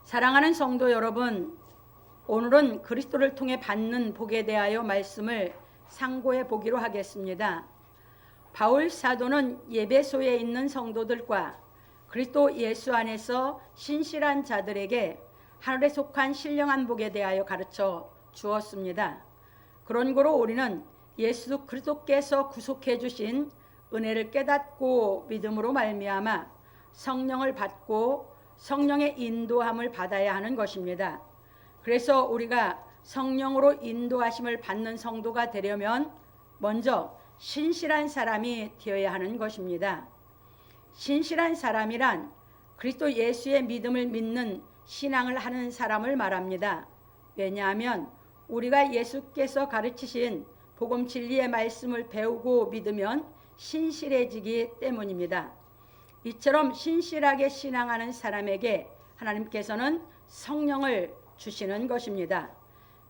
사랑하는 성도 여러분, 오늘은 그리스도를 통해 받는 복에 대하여 말씀을 상고해 보기로 하겠습니다. 바울 사도는 예배소에 있는 성도들과 그리스도 예수 안에서 신실한 자들에게 하늘에 속한 신령한 복에 대하여 가르쳐 주었습니다. 그런 거로 우리는 예수 그리스도께서 구속해 주신 은혜를 깨닫고 믿음으로 말미암아 성령을 받고 성령의 인도함을 받아야 하는 것입니다. 그래서 우리가 성령으로 인도하심을 받는 성도가 되려면 먼저 신실한 사람이 되어야 하는 것입니다. 신실한 사람이란 그리스도 예수의 믿음을 믿는 신앙을 하는 사람을 말합니다. 왜냐하면 우리가 예수께서 가르치신 복음 진리의 말씀을 배우고 믿으면 신실해지기 때문입니다. 이처럼 신실하게 신앙하는 사람에게 하나님께서는 성령을 주시는 것입니다.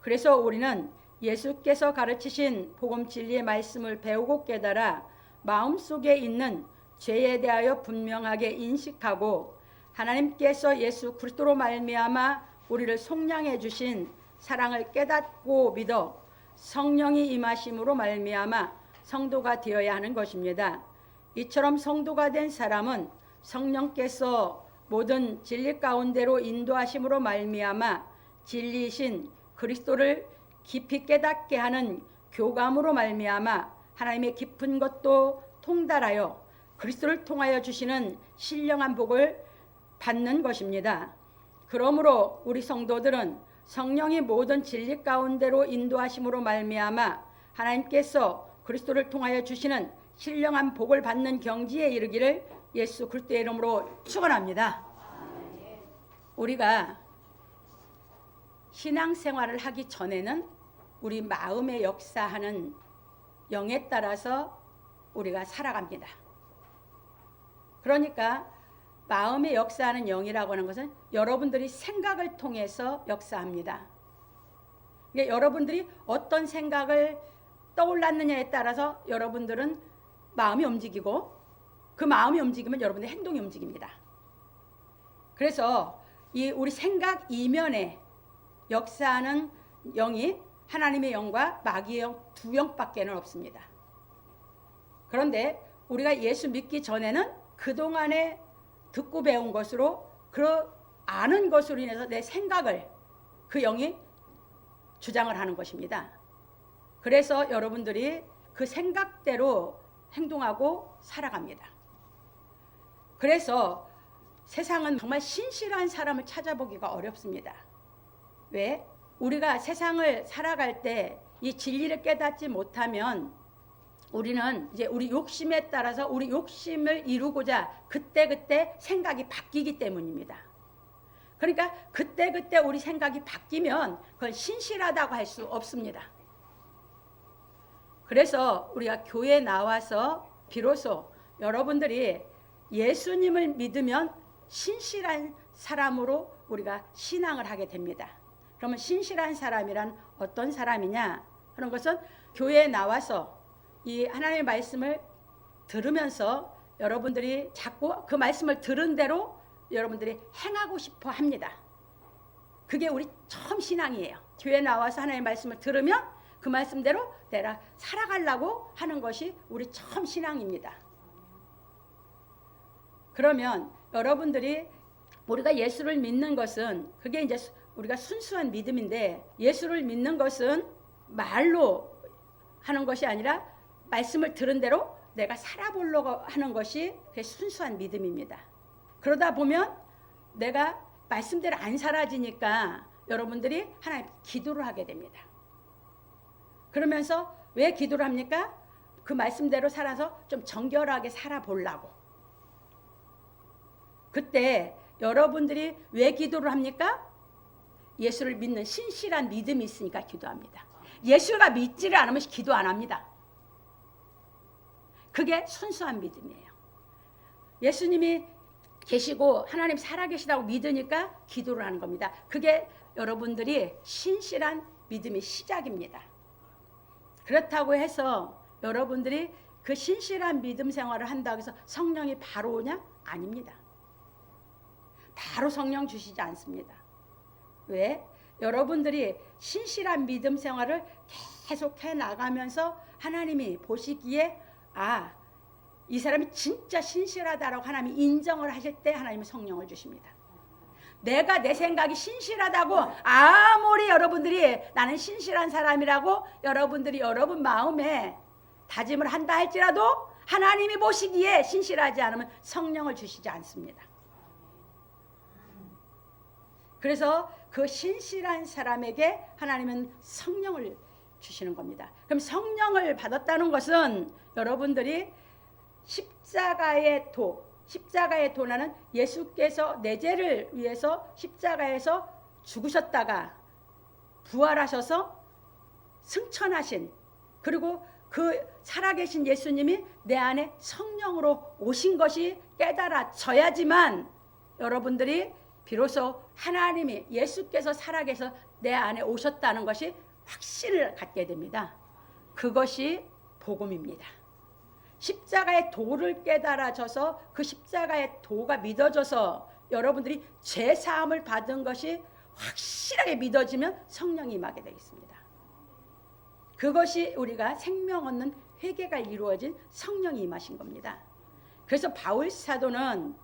그래서 우리는 예수께서 가르치신 복음 진리의 말씀을 배우고 깨달아 마음속에 있는 죄에 대하여 분명하게 인식하고 하나님께서 예수 그리스도로 말미암아 우리를 속량해 주신 사랑을 깨닫고 믿어 성령이 임하심으로 말미암아 성도가 되어야 하는 것입니다. 이처럼 성도가 된 사람은 성령께서 모든 진리 가운데로 인도하심으로 말미암아 진리이신 그리스도를 깊이 깨닫게 하는 교감으로 말미암아 하나님의 깊은 것도 통달하여 그리스도를 통하여 주시는 신령한 복을 받는 것입니다. 그러므로 우리 성도들은 성령이 모든 진리 가운데로 인도하심으로 말미암아 하나님께서 그리스도를 통하여 주시는 신령한 복을 받는 경지에 이르기를 예수 그리스도의 이름으로 축원합니다. 우리가 신앙생활을 하기 전에는 우리 마음에 역사하는 영에 따라서 우리가 살아갑니다. 그러니까 마음에 역사하는 영이라고 하는 것은 여러분들이 생각을 통해서 역사합니다. 그러니까 여러분들이 어떤 생각을 떠올랐느냐에 따라서 여러분들은 마음이 움직이고 그 마음이 움직이면 여러분의 행동이 움직입니다. 그래서 이 우리 생각 이면에 역사하는 영이 하나님의 영과 마귀의 영 두 영밖에는 없습니다. 그런데 우리가 예수 믿기 전에는 그동안에 듣고 배운 것으로 그 아는 것으로 인해서 내 생각을 그 영이 주장을 하는 것입니다. 그래서 여러분들이 그 생각대로 행동하고 살아갑니다. 그래서 세상은 정말 신실한 사람을 찾아보기가 어렵습니다. 왜? 우리가 세상을 살아갈 때 이 진리를 깨닫지 못하면 우리는 이제 우리 욕심에 따라서 우리 욕심을 이루고자 그때그때 생각이 바뀌기 때문입니다. 그러니까 그때그때 우리 생각이 바뀌면 그건 신실하다고 할 수 없습니다. 그래서 우리가 교회에 나와서 비로소 여러분들이 예수님을 믿으면 신실한 사람으로 우리가 신앙을 하게 됩니다. 그러면 신실한 사람이란 어떤 사람이냐 하는 것은 교회에 나와서 이 하나님의 말씀을 들으면서 여러분들이 자꾸 그 말씀을 들은 대로 여러분들이 행하고 싶어 합니다. 그게 우리 처음 신앙이에요. 교회에 나와서 하나님의 말씀을 들으면 그 말씀대로 내가 살아가려고 하는 것이 우리 처음 신앙입니다. 그러면 여러분들이 우리가 예수를 믿는 것은 그게 이제 우리가 순수한 믿음인데 예수를 믿는 것은 말로 하는 것이 아니라 말씀을 들은 대로 내가 살아보려고 하는 것이 그게 순수한 믿음입니다. 그러다 보면 내가 말씀대로 안 살아지니까 여러분들이 하나님 기도를 하게 됩니다. 그러면서 왜 기도를 합니까? 그 말씀대로 살아서 좀 정결하게 살아보려고. 그때 여러분들이 왜 기도를 합니까? 예수를 믿는 신실한 믿음이 있으니까 기도합니다. 예수가 믿지를 않으면 기도 안 합니다. 그게 순수한 믿음이에요. 예수님이 계시고 하나님 살아계시다고 믿으니까 기도를 하는 겁니다. 그게 여러분들이 신실한 믿음의 시작입니다. 그렇다고 해서 여러분들이 그 신실한 믿음 생활을 한다고 해서 성령이 바로 오냐? 아닙니다. 바로 성령 주시지 않습니다. 왜? 여러분들이 신실한 믿음 생활을 계속해 나가면서 하나님이 보시기에 이 사람이 진짜 신실하다라고 하나님이 인정을 하실 때 하나님이 성령을 주십니다. 내가 내 생각이 신실하다고 아무리 여러분들이 나는 신실한 사람이라고 여러분들이 여러분 마음에 다짐을 한다 할지라도 하나님이 보시기에 신실하지 않으면 성령을 주시지 않습니다. 그래서 그 신실한 사람에게 하나님은 성령을 주시는 겁니다. 그럼 성령을 받았다는 것은 여러분들이 십자가의 도라는 예수께서 내 죄를 위해서 십자가에서 죽으셨다가 부활하셔서 승천하신, 그리고 그 살아계신 예수님이 내 안에 성령으로 오신 것이 깨달아져야지만 여러분들이 비로소 하나님이 예수께서 살아계셔 내 안에 오셨다는 것이 확신을 갖게 됩니다. 그것이 복음입니다. 십자가의 도를 깨달아져서 그 십자가의 도가 믿어져서 여러분들이 죄사함을 받은 것이 확실하게 믿어지면 성령이 임하게 되겠습니다. 그것이 우리가 생명 얻는 회개가 이루어진 성령이 임하신 겁니다. 그래서 바울 사도는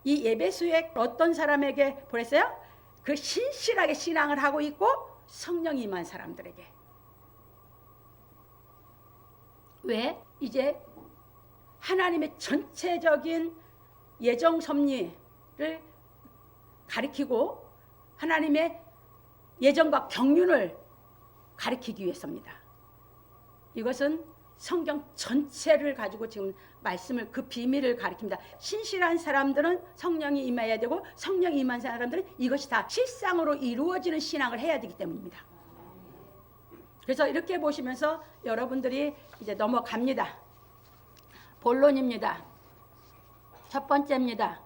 이 에베소에 어떤 사람에게 보냈어요? 그 신실하게 신앙을 하고 있고 성령이 임한 사람들에게. 왜? 이제 하나님의 전체적인 예정 섭리를 가리키고 하나님의 예정과 경륜을 가리키기 위해서입니다. 이것은 성경 전체를 가지고 지금 말씀을, 그 비밀을 가리킵니다. 신실한 사람들은 성령이 임해야 되고 성령이 임한 사람들은 이것이 다 실상으로 이루어지는 신앙을 해야 되기 때문입니다. 그래서 이렇게 보시면서 여러분들이 이제 넘어갑니다. 본론입니다. 첫 번째입니다.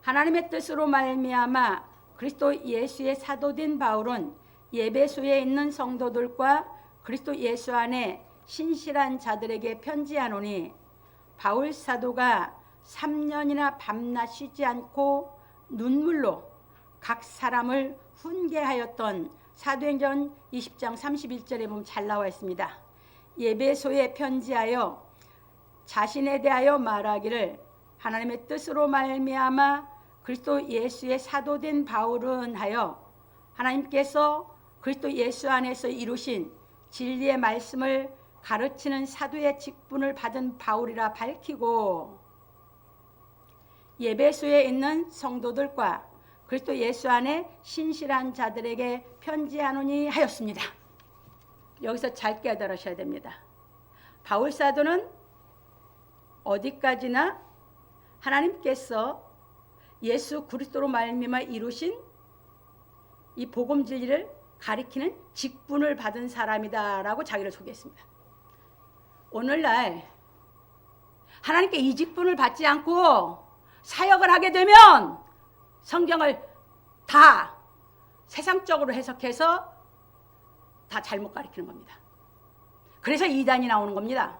하나님의 뜻으로 말미암아 그리스도 예수의 사도된 바울은 에베소에 있는 성도들과 그리스도 예수 안에 신실한 자들에게 편지하노니, 바울 사도가 3년이나 밤낮 쉬지 않고 눈물로 각 사람을 훈계하였던 사도행전 20장 31절에 보면 잘 나와 있습니다. 에베소에 편지하여 자신에 대하여 말하기를 하나님의 뜻으로 말미암아 그리스도 예수의 사도된 바울은 하여 하나님께서 그리스도 예수 안에서 이루신 진리의 말씀을 가르치는 사도의 직분을 받은 바울이라 밝히고, 에베소에 있는 성도들과 그리스도 예수 안에 신실한 자들에게 편지하노니 하였습니다. 여기서 잘 깨달으셔야 됩니다. 바울 사도는 어디까지나 하나님께서 예수 그리스도로 말미암아 이루신 이 복음 진리를 가리키는 직분을 받은 사람이다라고 자기를 소개했습니다. 오늘날 하나님께 이 직분을 받지 않고 사역을 하게 되면 성경을 다 세상적으로 해석해서 다 잘못 가리키는 겁니다. 그래서 이단이 나오는 겁니다.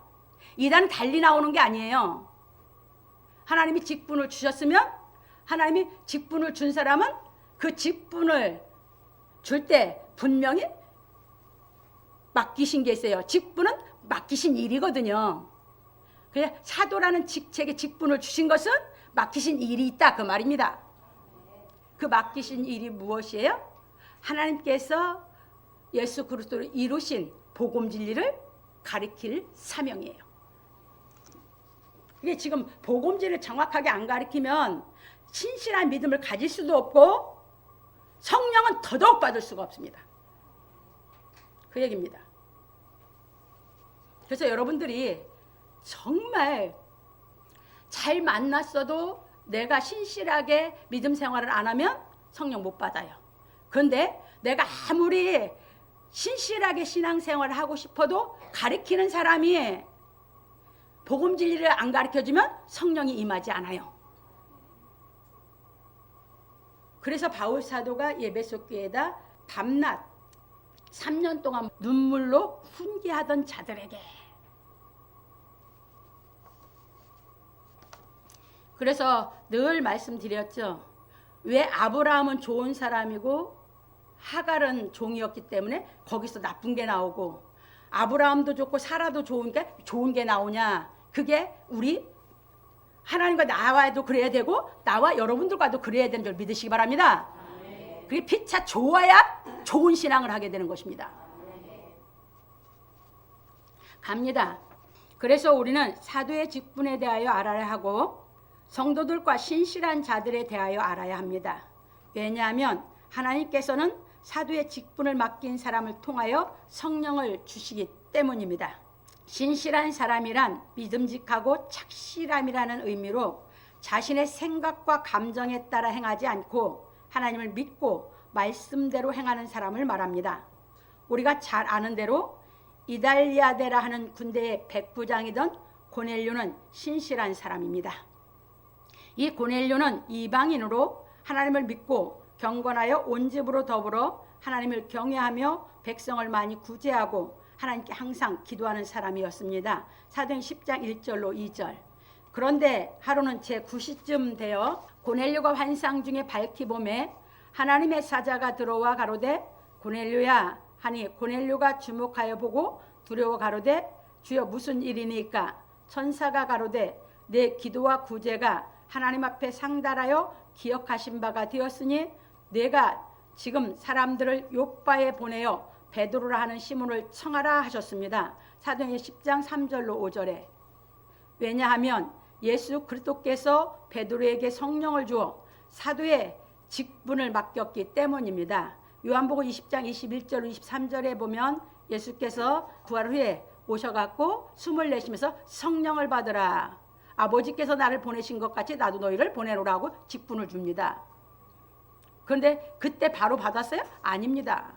이단은 달리 나오는 게 아니에요. 하나님이 직분을 주셨으면 하나님이 직분을 준 사람은 그 직분을 줄 때 분명히 맡기신 게 있어요. 직분은 맡기신 일이거든요. 그래서 사도라는 직책의 직분을 주신 것은 맡기신 일이 있다, 그 말입니다. 그 맡기신 일이 무엇이에요? 하나님께서 예수 그리스도를 이루신 복음 진리를 가리킬 사명이에요. 이게 지금 복음 진리를 정확하게 안 가리키면 신실한 믿음을 가질 수도 없고 성령은 더더욱 받을 수가 없습니다. 그 얘기입니다. 그래서 여러분들이 정말 잘 만났어도 내가 신실하게 믿음 생활을 안 하면 성령 못 받아요. 그런데 내가 아무리 신실하게 신앙생활을 하고 싶어도 가리키는 사람이 복음 진리를 안 가르쳐주면 성령이 임하지 않아요. 그래서 바울 사도가 에베소 교회에다 밤낮 3년 동안 눈물로 훈계하던 자들에게, 그래서 늘 말씀드렸죠. 왜 아브라함은 좋은 사람이고 하갈은 종이었기 때문에 거기서 나쁜 게 나오고, 아브라함도 좋고 사라도 좋은 게 나오냐? 그게 우리 하나님과 나와도 그래야 되고 나와 여러분들과도 그래야 되는 줄 믿으시기 바랍니다. 그게 피차 좋아야 좋은 신앙을 하게 되는 것입니다. 갑니다. 그래서 우리는 사도의 직분에 대하여 알아야 하고 성도들과 신실한 자들에 대하여 알아야 합니다. 왜냐하면 하나님께서는 사도의 직분을 맡긴 사람을 통하여 성령을 주시기 때문입니다. 신실한 사람이란 믿음직하고 착실함이라는 의미로 자신의 생각과 감정에 따라 행하지 않고 하나님을 믿고 말씀대로 행하는 사람을 말합니다. 우리가 잘 아는 대로 이달리아데라 하는 군대의 백부장이던 고넬료는 신실한 사람입니다. 이 고넬료는 이방인으로 하나님을 믿고 경건하여 온 집으로 더불어 하나님을 경외하며 백성을 많이 구제하고 하나님께 항상 기도하는 사람이었습니다. 사도행 10장 1절로 2절. 그런데 하루는 제9시쯤 되어 고넬료가 환상 중에 밝히 보매 하나님의 사자가 들어와 가로되 고넬료야 하니 고넬료가 주목하여 보고 두려워 가로되 주여 무슨 일이니까? 천사가 가로되 내 기도와 구제가 하나님 앞에 상달하여 기억하신 바가 되었으니 내가 지금 사람들을 요빠에 보내어 베드로라 하는 시몬을 청하라 하셨습니다. 사도행전 10장 3절로 5절에. 왜냐하면 예수 그리스도께서 베드로에게 성령을 주어 사도의 직분을 맡겼기 때문입니다. 요한복음 20장 21절 23절에 보면 예수께서 부활 후에 오셔갖고 숨을 내쉬면서 성령을 받으라. 아버지께서 나를 보내신 것 같이 나도 너희를 보내노라고 직분을 줍니다. 그런데 그때 바로 받았어요? 아닙니다.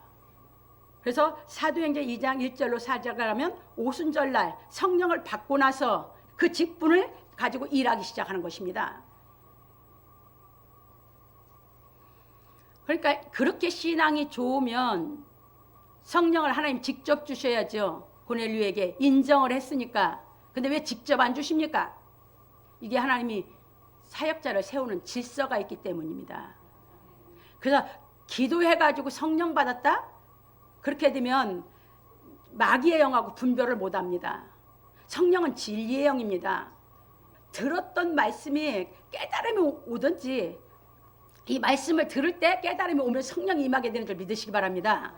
그래서 사도행전 2장 1절로 4절 가면 오순절날 성령을 받고 나서 그 직분을 가지고 일하기 시작하는 것입니다. 그러니까 그렇게 신앙이 좋으면 성령을 하나님 직접 주셔야죠. 고넬료에게 인정을 했으니까. 근데 왜 직접 안 주십니까? 이게 하나님이 사역자를 세우는 질서가 있기 때문입니다. 그래서 기도해가지고 성령 받았다? 그렇게 되면 마귀의 영하고 분별을 못합니다. 성령은 진리의 영입니다. 들었던 말씀이 깨달음이 오든지 이 말씀을 들을 때 깨달음이 오면 성령이 임하게 되는 걸 믿으시기 바랍니다.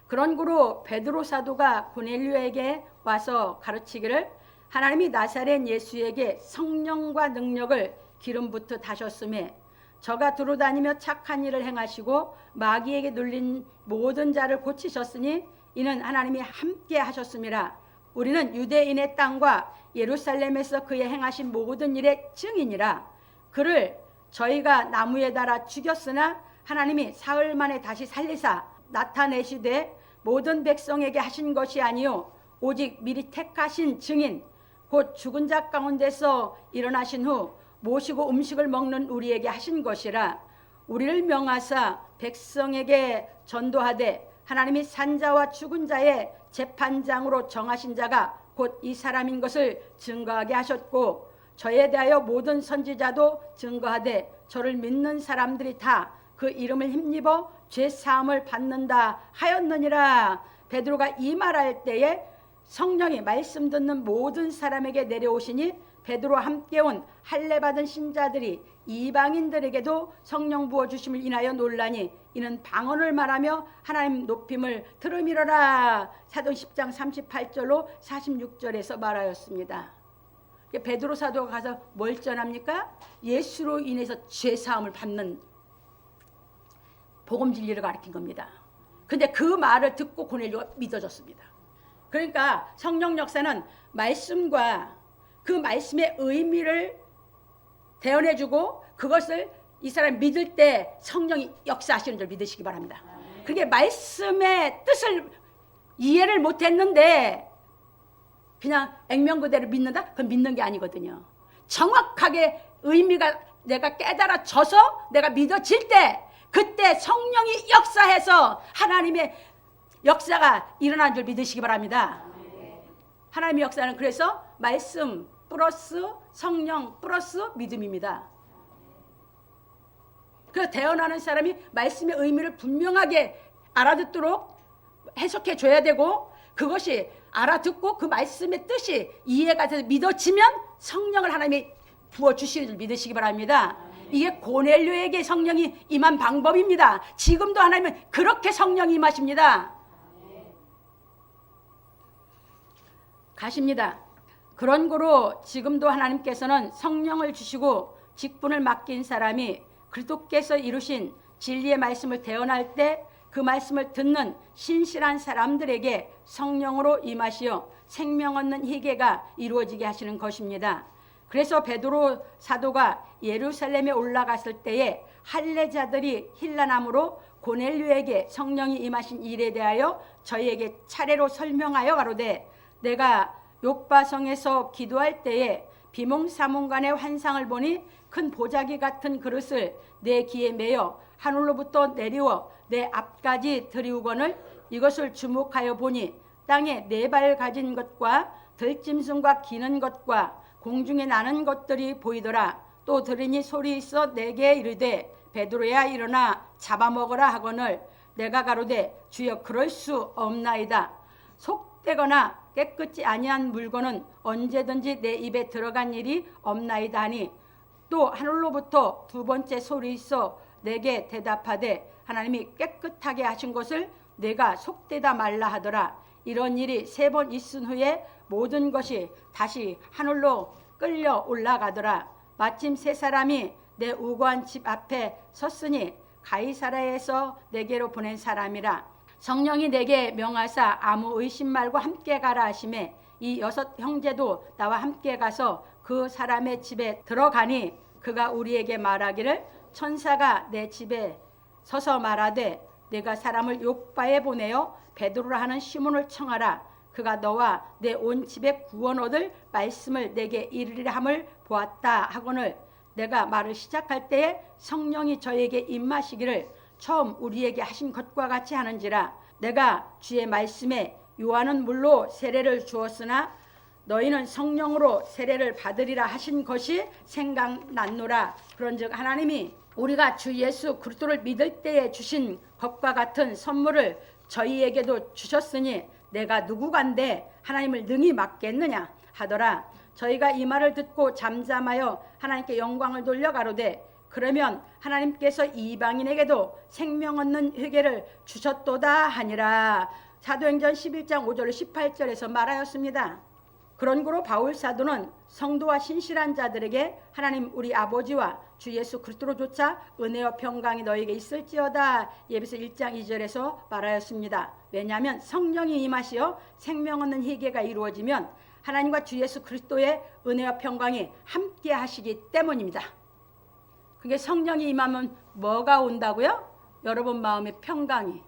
그런 구로 베드로 사도가 고넬료에게 와서 가르치기를 하나님이 나사렛 예수에게 성령과 능력을 기름부터 다셨음에 저가 두루다니며 착한 일을 행하시고 마귀에게 눌린 모든 자를 고치셨으니 이는 하나님이 함께 하셨음이라. 우리는 유대인의 땅과 예루살렘에서 그의 행하신 모든 일의 증인이라. 그를 저희가 나무에 달아 죽였으나 하나님이 사흘 만에 다시 살리사 나타내시되 모든 백성에게 하신 것이 아니요 오직 미리 택하신 증인 곧 죽은 자 가운데서 일어나신 후 모시고 음식을 먹는 우리에게 하신 것이라. 우리를 명하사 백성에게 전도하되 하나님이 산자와 죽은 자의 재판장으로 정하신 자가 곧 이 사람인 것을 증거하게 하셨고 저에 대하여 모든 선지자도 증거하되 저를 믿는 사람들이 다 그 이름을 힘입어 죄사함을 받는다 하였느니라. 베드로가 이 말할 때에 성령이 말씀 듣는 모든 사람에게 내려오시니 베드로와 함께 온 할례 받은 신자들이 이방인들에게도 성령 부어 주심을 인하여 놀라니 이는 방언을 말하며 하나님 높임을 들음이로라. 사도 10장 38절로 46절에서 말하였습니다. 베드로 사도가 가서 뭘 전합니까? 예수로 인해서 죄사함을 받는 복음 진리를 가르친 겁니다. 근데 그 말을 듣고 고넬료가 믿어졌습니다. 그러니까 성령 역사는 말씀과 그 말씀의 의미를 대언해주고 그것을 이 사람이 믿을 때 성령이 역사하시는 줄 믿으시기 바랍니다. 그게 말씀의 뜻을 이해를 못했는데 그냥 액면 그대로 믿는다? 그건 믿는 게 아니거든요. 정확하게 의미가 내가 깨달아져서 내가 믿어질 때 그때 성령이 역사해서 하나님의 역사가 일어난 줄 믿으시기 바랍니다. 하나님의 역사는 그래서 말씀 플러스 성령 플러스 믿음입니다. 그래서 대언하는 사람이 말씀의 의미를 분명하게 알아듣도록 해석해 줘야 되고, 그것이 알아듣고 그 말씀의 뜻이 이해가 돼서 믿어지면 성령을 하나님이 부어주시는 줄 믿으시기 바랍니다. 이게 고넬료에게 성령이 임한 방법입니다. 지금도 하나님은 그렇게 성령이 임하십니다. 가십니다. 그런 거로 지금도 하나님께서는 성령을 주시고 직분을 맡긴 사람이 그리스도께서 이루신 진리의 말씀을 대언할 때 그 말씀을 듣는 신실한 사람들에게 성령으로 임하시어 생명 얻는 희계가 이루어지게 하시는 것입니다. 그래서 베드로 사도가 예루살렘에 올라갔을 때에 할례자들이 힐라남으로 고넬료에게 성령이 임하신 일에 대하여 저희에게 차례로 설명하여 가로되, 내가 욥바성에서 기도할 때에 비몽사몽간의 환상을 보니 큰 보자기 같은 그릇을 내 귀에 매어 하늘로부터 내리워 내 앞까지 들이우거늘 이것을 주목하여 보니 땅에 네 발 가진 것과 들짐승과 기는 것과 공중에 나는 것들이 보이더라. 또 들으니 소리 있어 내게 이르되, 베드로야 일어나 잡아먹으라 하거늘 내가 가로되, 주여 그럴 수 없나이다. 속되거나 깨끗지 아니한 물건은 언제든지 내 입에 들어간 일이 없나이다 하니, 또 하늘로부터 두 번째 소리 있어 내게 대답하되, 하나님이 깨끗하게 하신 것을 내가 속되다 말라 하더라. 이런 일이 세 번 있은 후에 모든 것이 다시 하늘로 끌려 올라가더라. 마침 세 사람이 내 우거한 집 앞에 섰으니 가이사랴에서 내게로 보낸 사람이라. 성령이 내게 명하사 아무 의심 말고 함께 가라 하시매, 이 여섯 형제도 나와 함께 가서 그 사람의 집에 들어가니, 그가 우리에게 말하기를, 천사가 내 집에 서서 말하되, 내가 사람을 욥바에 보내어 베드로라 하는 시몬을 청하라. 그가 너와 내 온 집에 구원 얻을 말씀을 내게 이르리라 함을 보았다 하거늘, 내가 말을 시작할 때에 성령이 저에게 임하시기를 처음 우리에게 하신 것과 같이 하는지라. 내가 주의 말씀에 요한은 물로 세례를 주었으나 너희는 성령으로 세례를 받으리라 하신 것이 생각났노라. 그런즉 하나님이 우리가 주 예수 그리스도를 믿을 때에 주신 것과 같은 선물을 저희에게도 주셨으니 내가 누구간데 하나님을 능히 막겠느냐 하더라. 저희가 이 말을 듣고 잠잠하여 하나님께 영광을 돌려 가로되, 그러면 하나님께서 이방인에게도 생명 얻는 회개를 주셨도다 하니라. 사도행전 11장 5절 18절에서 말하였습니다. 그런 거로 바울 사도는 성도와 신실한 자들에게 하나님 우리 아버지와 주 예수 그리스도로조차 은혜와 평강이 너에게 있을지어다, 예배서 1장 2절에서 말하였습니다. 왜냐하면 성령이 임하시어 생명 얻는 희계가 이루어지면 하나님과 주 예수 그리스도의 은혜와 평강이 함께 하시기 때문입니다. 그게 성령이 임하면 뭐가 온다고요? 여러분 마음에 평강이.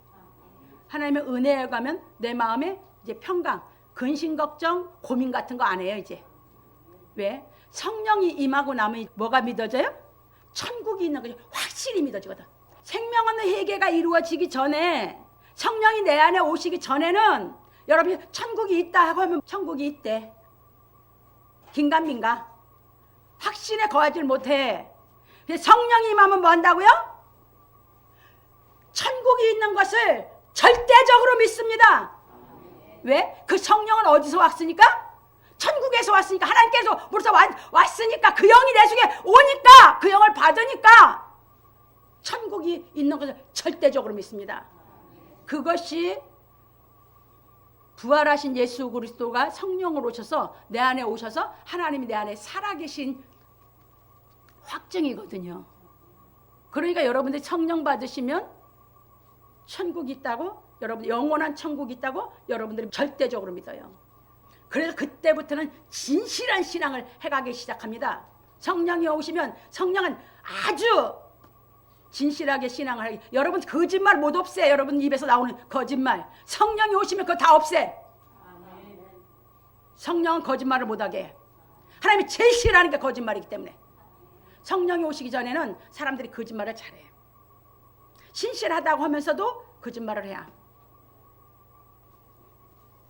하나님의 은혜에 가면 내 마음에 이제 평강, 근심 걱정 고민 같은 거 안 해요 이제. 왜? 성령이 임하고 나면 뭐가 믿어져요? 천국이 있는 것이 확실히 믿어지거든. 생명 얻는 회개가 이루어지기 전에, 성령이 내 안에 오시기 전에는 여러분이 천국이 있다 하고 하면 천국이 있대. 긴가민가? 확신에 거하지 못해. 성령이 임하면 뭐 한다고요? 천국이 있는 것을 절대적으로 믿습니다. 왜? 그 성령은 어디서 왔으니까? 천국에서 왔으니까, 하나님께서 우리서 왔으니까, 그 영이 내 속에 오니까, 그 영을 받으니까 천국이 있는 것을 절대적으로 믿습니다. 그것이 부활하신 예수 그리스도가 성령으로 오셔서 내 안에 오셔서 하나님이 내 안에 살아계신 확증이거든요. 그러니까 여러분들이 성령 받으시면 천국이 있다고, 여러분 영원한 천국이 있다고 여러분들이 절대적으로 믿어요. 그래서 그때부터는 진실한 신앙을 해가기 시작합니다. 성령이 오시면 성령은 아주 진실하게 신앙을 하기. 여러분 거짓말 못 없애. 여러분 입에서 나오는 거짓말. 성령이 오시면 그거 다 없애. 성령은 거짓말을 못하게 해. 하나님이 제일 싫어하는 게 거짓말이기 때문에. 성령이 오시기 전에는 사람들이 거짓말을 잘해요. 신실하다고 하면서도 거짓말을 해야.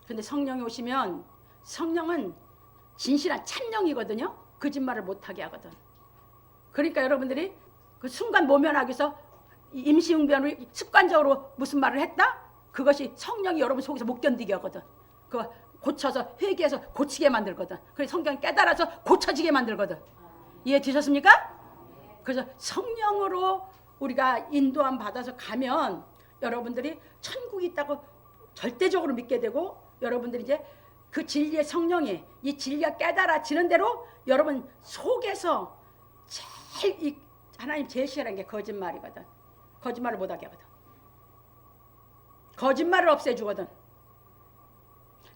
근데 성령이 오시면 성령은 진실한 참령이거든요. 거짓말을 못하게 하거든. 그러니까 여러분들이 그 순간 모면하기 위해서 임시응변으로 습관적으로 무슨 말을 했다? 그것이 성령이 여러분 속에서 못 견디게 하거든. 그거 고쳐서 회개해서 고치게 만들거든. 그래서 성경이 깨달아서 고쳐지게 만들거든. 이해되셨습니까? 그래서 성령으로 우리가 인도함 받아서 가면 여러분들이 천국이 있다고 절대적으로 믿게 되고, 여러분들이 이제 그 진리의 성령이 이 진리가 깨달아지는 대로 여러분 속에서 제일 하나님 제일 싫어하는 게 거짓말이거든. 거짓말을 못하게 하거든. 거짓말을 없애주거든.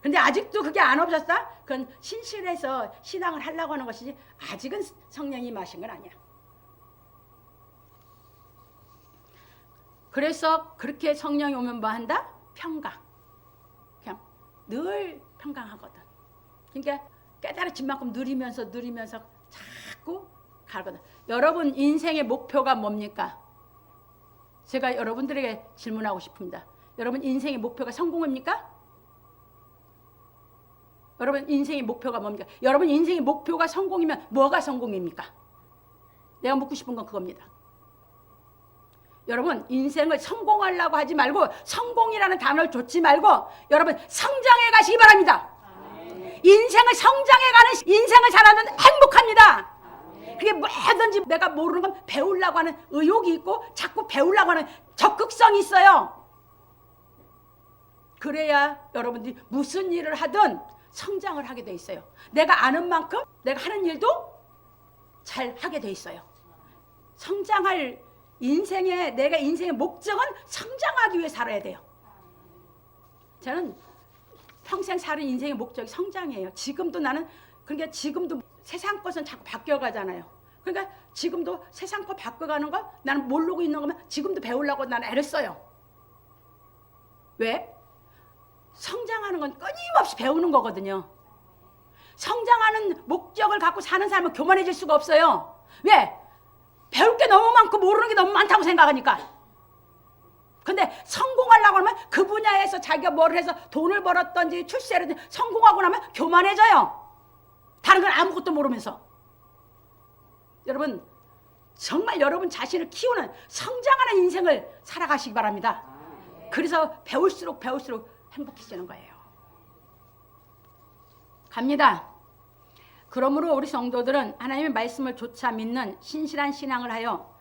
근데 아직도 그게 안 없었다? 그건 신실해서 신앙을 하려고 하는 것이지 아직은 성령이 임하신 건 아니야. 그래서 그렇게 성령이 오면 뭐 한다? 평강. 그냥 늘 평강하거든. 그러니까 깨달아진 만큼 누리면서 자꾸 가거든. 여러분 인생의 목표가 뭡니까? 제가 여러분들에게 질문하고 싶습니다. 여러분 인생의 목표가 성공입니까? 여러분 인생의 목표가 뭡니까? 여러분 인생의 목표가 성공이면 뭐가 성공입니까? 내가 묻고 싶은 건 그겁니다. 여러분 인생을 성공하려고 하지 말고, 성공이라는 단어를 줬지 말고 여러분 성장해 가시기 바랍니다. 인생을 성장해 가는 인생을 살아는 행복합니다. 그게 뭐든지 내가 모르는 건 배우려고 하는 의욕이 있고 자꾸 배우려고 하는 적극성이 있어요. 그래야 여러분들이 무슨 일을 하든 성장을 하게 돼 있어요. 내가 아는 만큼 내가 하는 일도 잘 하게 돼 있어요. 성장할 내가 인생의 목적은 성장하기 위해 살아야 돼요. 저는 평생 사는 인생의 목적이 성장이에요. 지금도 나는, 그러니까 지금도 세상 것은 자꾸 바뀌어가잖아요. 그러니까 지금도 세상 것 바꿔가는 거 나는 모르고 있는 거면 지금도 배우려고 나는 애를 써요. 왜? 성장하는 건 끊임없이 배우는 거거든요. 성장하는 목적을 갖고 사는 사람은 교만해질 수가 없어요. 왜? 배울 게 너무 많고 모르는 게 너무 많다고 생각하니까. 근데 성공하려고 하면 그 분야에서 자기가 뭘 해서 돈을 벌었던지 출세를 했든지 성공하고 나면 교만해져요. 다른 건 아무것도 모르면서. 여러분 정말 여러분 자신을 키우는 성장하는 인생을 살아가시기 바랍니다. 그래서 배울수록 행복해지는 거예요. 갑니다. 그러므로 우리 성도들은 하나님의 말씀을 조차 믿는 신실한 신앙을 하여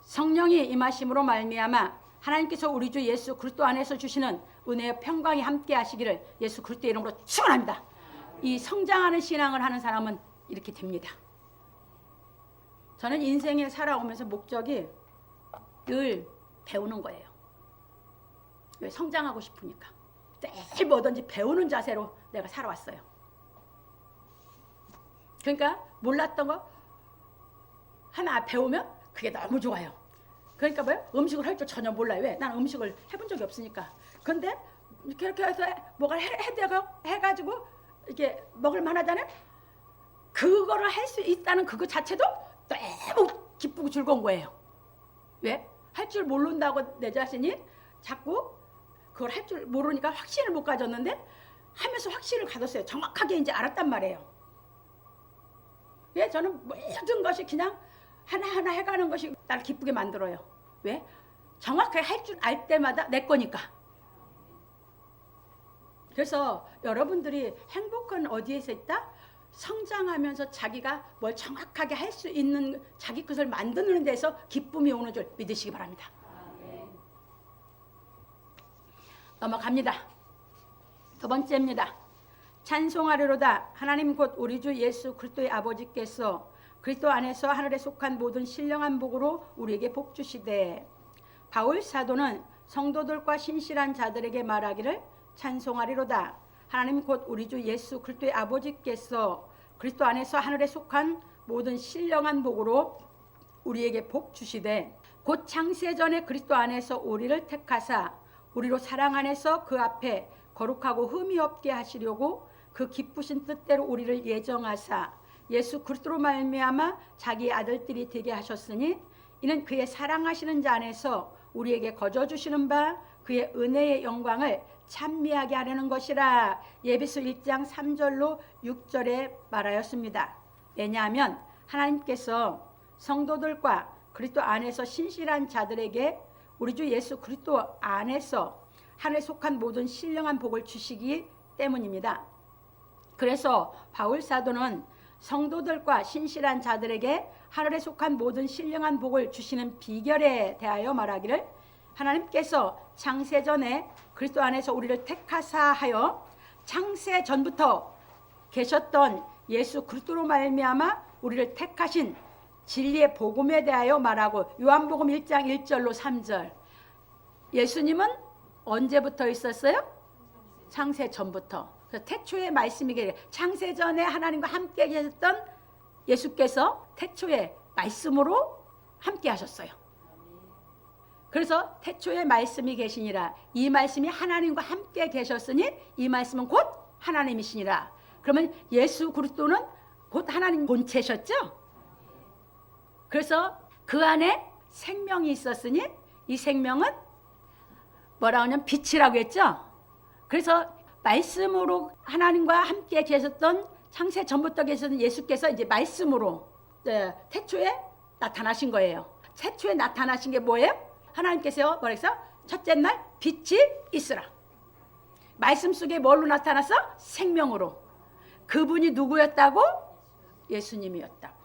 성령이 임하심으로 말미암아 하나님께서 우리 주 예수 그리스도 안에서 주시는 은혜의 평강이 함께 하시기를 예수 그리스도의 이름으로 축원합니다. 이 성장하는 신앙을 하는 사람은 이렇게 됩니다. 저는 인생에 살아오면서 목적이 늘 배우는 거예요. 왜? 성장하고 싶으니까. 늘 뭐든지 배우는 자세로 내가 살아왔어요. 그러니까 몰랐던 거 하나 배우면 그게 너무 좋아요. 그러니까 뭐요? 음식을 할 줄 전혀 몰라요. 왜? 난 음식을 해본 적이 없으니까. 근데 이렇게 해서 뭐가 해가지고 이렇게 먹을 만하잖아요. 그거를 할 수 있다는 그거 자체도 너무 기쁘고 즐거운 거예요. 왜? 할 줄 모른다고 내 자신이 자꾸 그걸 할 줄 모르니까 확신을 못 가졌는데 하면서 확신을 가졌어요. 정확하게 이제 알았단 말이에요. 왜? 저는 모든 것이 그냥 하나하나 해가는 것이 나를 기쁘게 만들어요. 왜? 정확하게 할 줄 알 때마다 내 거니까. 그래서 여러분들이 행복은 어디에서 있다? 성장하면서 자기가 뭘 정확하게 할 수 있는 자기 것을 만드는 데서 기쁨이 오는 줄 믿으시기 바랍니다. 넘어갑니다. 두 번째입니다. 찬송하리로다. 하나님 곧 우리 주 예수 그리스도의 아버지께서 그리스도 안에서 하늘에 속한 모든 신령한 복으로 우리에게 복 주시되, 바울 사도는 성도들과 신실한 자들에게 말하기를 찬송하리로다. 하나님 곧 우리 주 예수 그리스도의 아버지께서 그리스도 안에서 하늘에 속한 모든 신령한 복으로 우리에게 복 주시되, 곧 창세전에 그리스도 안에서 우리를 택하사 우리로 사랑 안에서 그 앞에 거룩하고 흠이 없게 하시려고 그 기쁘신 뜻대로 우리를 예정하사 예수 그리스도로 말미암아 자기 아들들이 되게 하셨으니, 이는 그의 사랑하시는 자 안에서 우리에게 거저 주시는 바 그의 은혜의 영광을 찬미하게 하려는 것이라. 에베소 1장 3절로 6절에 말하였습니다. 왜냐하면 하나님께서 성도들과 그리스도 안에서 신실한 자들에게 우리 주 예수 그리스도 안에서 하늘에 속한 모든 신령한 복을 주시기 때문입니다. 그래서 바울 사도는 성도들과 신실한 자들에게 하늘에 속한 모든 신령한 복을 주시는 비결에 대하여 말하기를, 하나님께서 창세전에 그리스도 안에서 우리를 택하사 하여 창세전부터 계셨던 예수 그리스도로 말미암아 우리를 택하신 진리의 복음에 대하여 말하고, 요한복음 1장 1절로 3절. 예수님은 언제부터 있었어요? 창세전부터. 그래서 태초의 말씀이게, 창세전에 하나님과 함께 계셨던 예수께서 태초의 말씀으로 함께 하셨어요. 그래서 태초의 말씀이 계시니라. 이 말씀이 하나님과 함께 계셨으니 이 말씀은 곧 하나님이시니라. 그러면 예수 그리스도는 곧 하나님 본체셨죠? 그래서 그 안에 생명이 있었으니 이 생명은 뭐라고 하냐면 빛이라고 했죠? 그래서 말씀으로 하나님과 함께 계셨던 창세 전부터 계셨던 예수께서 이제 말씀으로 태초에 나타나신 거예요. 태초에 나타나신 게 뭐예요? 하나님께서 뭐라 했어? 첫째 날 빛이 있으라. 말씀 속에 뭘로 나타났어? 생명으로. 그분이 누구였다고? 예수님이었다고.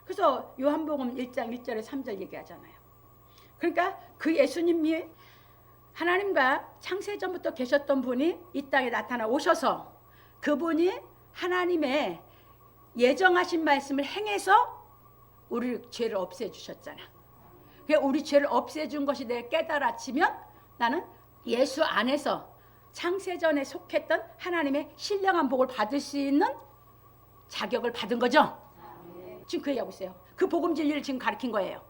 그래서 요한복음 1장 1절에 3절 얘기하잖아요. 그러니까 그 예수님이 하나님과 창세전부터 계셨던 분이 이 땅에 나타나 오셔서 그분이 하나님의 예정하신 말씀을 행해서 우리 죄를 없애주셨잖아. 그러니까 우리 죄를 없애준 것이 내가 깨달아지면 나는 예수 안에서 창세전에 속했던 하나님의 신령한 복을 받을 수 있는 자격을 받은 거죠. 지금 그 얘기하고 있어요. 그 복음 진리를 지금 가르친 거예요.